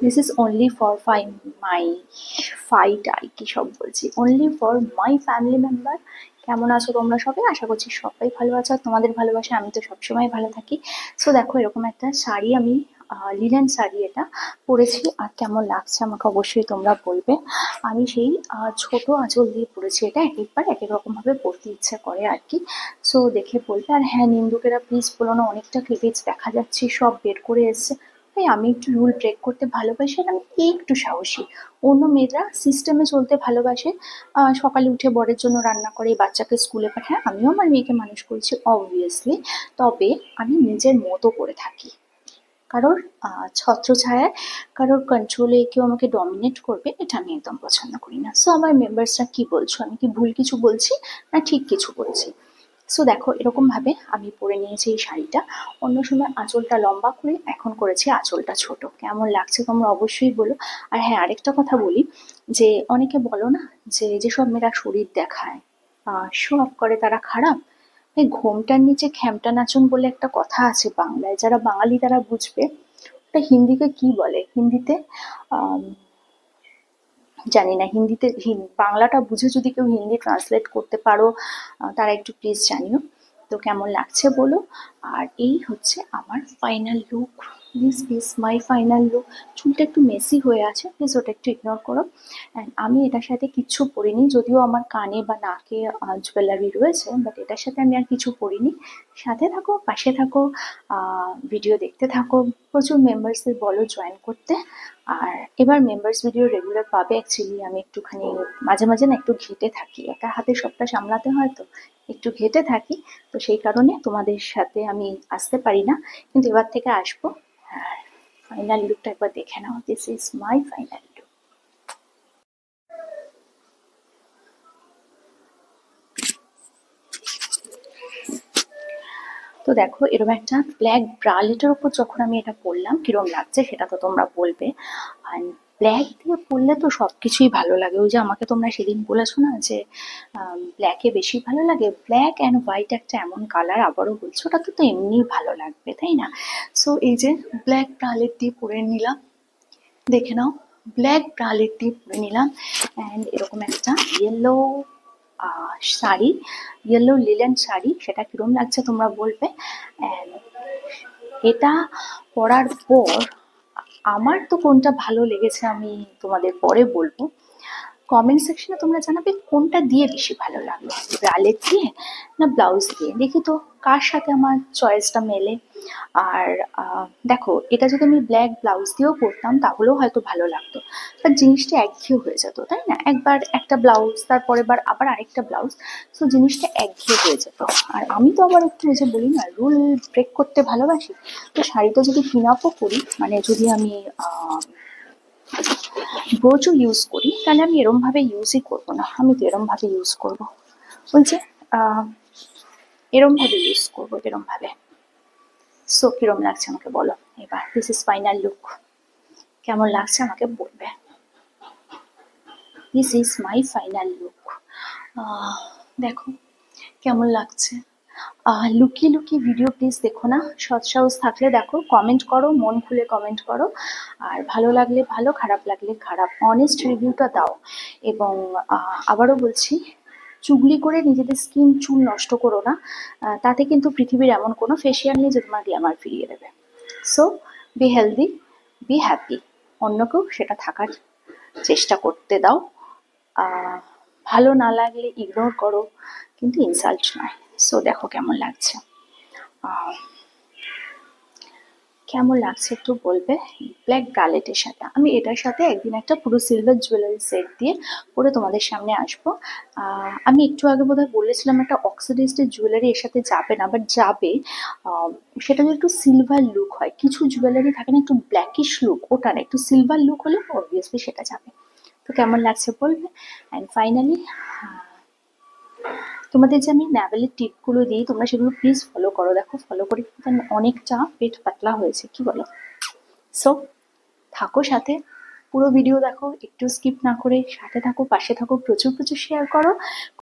This is only for my fight আর কি সব বলছি, only for my family member. কেমন আছো তোমরা সবাই? আশা করছি সবাই ভালো আছো, আর তোমাদের ভালোবাসা আমি তো সবসময় ভালো থাকি। সো দেখো, এরকম একটা শাড়ি আমি লিনেন শাড়ি এটা পরেছি, আর কেমন লাগছে আমাকে অবশ্যই তোমরা বলবে। আমি সেই ছোট আঁচল দিয়ে পরেছি, এটা এক একবার এক এক রকম ভাবে পরতে ইচ্ছে করে আর কি। সো দেখে বলবে। আর হ্যাঁ, নিন্দুকেরা প্লিজ বলো না, অনেকটা ক্লিপেজ দেখা যাচ্ছে, সব বের করে এসছে। তাই আমি একটু রুল ব্রেক করতে ভালোবাসি, আর আমি একটু সাহসী। অন্য মেয়েরা সিস্টেমে চলতে ভালোবাসে, সকালে উঠে বরের জন্য রান্না করে, বাচ্চাকে স্কুলে পাঠায়, আমিও আমার মেয়েকে মানুষ করেছি অবভিয়াসলি। তবে আমি নিজের মতো করে থাকি। কারোর ছত্রছায়ায়, কারোর কন্ট্রোলে কেউ আমাকে ডমিনেট করবে, এটা আমি একদম পছন্দ করি না। সো আমার মেম্বার্সরা কি বলছো, আমি কি ভুল কিছু বলছি না ঠিক কিছু বলছি? সো দেখো, এরকম ভাবে আমি পরে নিয়েছি এই শাড়িটা। অন্য সময় আঁচলটা লম্বা করে, এখন করেছি আঁচলটা ছোট। কেমন লাগছে তোমরা অবশ্যই বলো। আর হ্যাঁ, আরেকটা কথা বলি, যে অনেকে বলো না, যে যেসব মেয়েরা শরীর দেখায়, শো অফ করে, তারা খারাপ। এই ঘোমটার নিচে খ্যামটা নাচুন বলে একটা কথা আছে বাংলায়, যারা বাঙালি তারা বুঝবে। ওটা হিন্দিতে কি বলে, হিন্দিতে আহ জানি না, হিন্দিতে বাংলাটা বুঝে যদি কেউ হিন্দি ট্রান্সলেট করতে পারো, তারা একটু প্লিজ জানিও। তো কেমন লাগছে বলো। আর এই হচ্ছে আমার final look. This is my final look. চুলটা একটু মেসি হয়ে আছে, প্লিজ ওটা একটু ইগনোর করো। অ্যান্ড আমি এটার সাথে কিচ্ছু পরিনি, যদিও আমার কানে বা নাকে জুয়েলারি রয়েছে, বাট এটার সাথে আমি আর কিছু পরিনি। সাথে থাকো, পাশে থাকো, ভিডিও দেখতে থাকো। প্রচুর মেম্বার্সদের বলো জয়েন করতে। আর এবার মেম্বার্স ভিডিও রেগুলার পাবে। অ্যাকচুয়ালি আমি একটুখানি মাঝে মাঝে না একটু ঘেটে থাকি, একা হাতে সবটা সামলাতে হয় তো, একটু ঘেটে থাকি। তো সেই কারণে তোমাদের সাথে আমি আসতে পারি না, কিন্তু এবার থেকে আসবো। আর ফাইনাল লুকটা একবার দেখে নাও। This is my final look. তো দেখো, এরকম একটা ব্ল্যাক ব্রালেটের উপর যখন আমি এটা পরলাম, কিরম লাগছে সেটা তো তোমরা বলবে। আর ব্ল্যাক দিয়ে পরলে তো সবকিছুই ভালো লাগে। ওই যে আমাকে তোমরা সেদিন বলেছো না, যে ব্ল্যাকে বেশি ভালো লাগে, ব্ল্যাক অ্যান্ড হোয়াইট একটা এমন কালার, আবারও বলছো ওটা তো এমনিই ভালো লাগবে, তাই না? সো এই যে ব্ল্যাক ব্রালেট দিয়ে পরে নিলাম, দেখে নাও, ব্ল্যাক ব্রালেট দিয়ে পরে নিলাম। অ্যান্ড এরকম একটা yellow sari, yellow linen sari, সেটা কিরম লাগছে তোমরা বলবে। And এটা পরার পর আমার তো কোনটা ভালো লেগেছে আমি তোমাদের পরে বলবো। কমেন্ট সেকশনে তোমরা জানাবে কোনটা দিয়ে বেশি ভালো লাগলো, ব্রালেট দিয়ে না ব্লাউজ দিয়ে। দেখি তো কার সাথে আমার চয়েসটা মেলে। আর দেখো, এটা যদি আমি ব্ল্যাক ব্লাউজ দিয়েও পরতাম তাহলেও হয়তো ভালো লাগতো, বাট জিনিসটা একঘেয়ে হয়ে যেত, তাই না? একবার একটা ব্লাউজ, তারপরের বার আবার আরেকটা ব্লাউজ, সো জিনিসটা একঘেয়ে হয়ে যেত। আর আমি তো আবার একটু, ওই যে বলি না, রুল ব্রেক করতে ভালোবাসি। তো শাড়িটা যদি পিন আপও করি, মানে যদি আমি ব্রোচও ইউজ করি, তাহলে আমি এরম ভাবে ইউজই করবো না, আমি তো এরম ভাবে ইউজ করবো। ওই যে আহ, এরম ভাবে ইউজ করবো, এরম ভাবে। সো কিরম লাগছে আমাকে বলো এবার। This is final look. কেমন লাগছে আমাকে বলবে। This is my final look. দেখো কেমন লাগছে। লুকিয়ে লুকিয়ে ভিডিও প্লিজ দেখো না, সৎসাহস থাকলে দেখো, কমেন্ট করো, মন খুলে কমেন্ট করো। আর ভালো লাগলে ভালো, খারাপ লাগলে খারাপ, অনেস্ট রিভিউটা দাও। এবং আবারও বলছি, চুগলি করে নিজেদের স্কিন চুল নষ্ট করো না। তাতে কিন্তু পৃথিবীর এমন কোনো ফেসিয়াল নেই যে তোমার গ্ল্যামার ফিরিয়ে দেবে। So be healthy, be happy. অন্যকেও সেটা থাকার চেষ্টা করতে দাও। ভালো না লাগলে ইগনোর করো, কিন্তু ইনসাল্ট নয়। সো দেখো কেমন লাগছে। কেমন লাগছে একটু বলবে। ব্ল্যাক ব্রালেটের সাথে, আমি এটার সাথে একদিন একটা পুরো সিলভার জুয়েলারি সেট দিয়ে পরে তোমাদের সামনে আসবো। আমি একটু আগে বোধহয় বলেছিলাম একটা অক্সিডাইজড জুয়েলারি এর সাথে যাবে না, বাট যাবে। সেটা যদি একটু সিলভার লুক হয়, কিছু জুয়েলারি থাকে না একটু ব্ল্যাকিশ লুক, ওটা না, একটু সিলভার লুক হলে অবভিয়াসলি সেটা যাবে। তো কেমন লাগছে বলবে। অ্যান্ড ফাইনালি, তোমাদের যে আমি ন্যাভেলের টিপগুলো দিই, তোমরা সেগুলো প্লিজ ফলো করো। দেখো, ফলো করে কিন্তু অনেকটা পেট পাতলা হয়েছে, কি বলো? সো থাকো সাথে, পুরো ভিডিও দেখো, একটু স্কিপ না করে সাথে থাকো, পাশে থাকো, প্রচুর প্রচুর শেয়ার করো।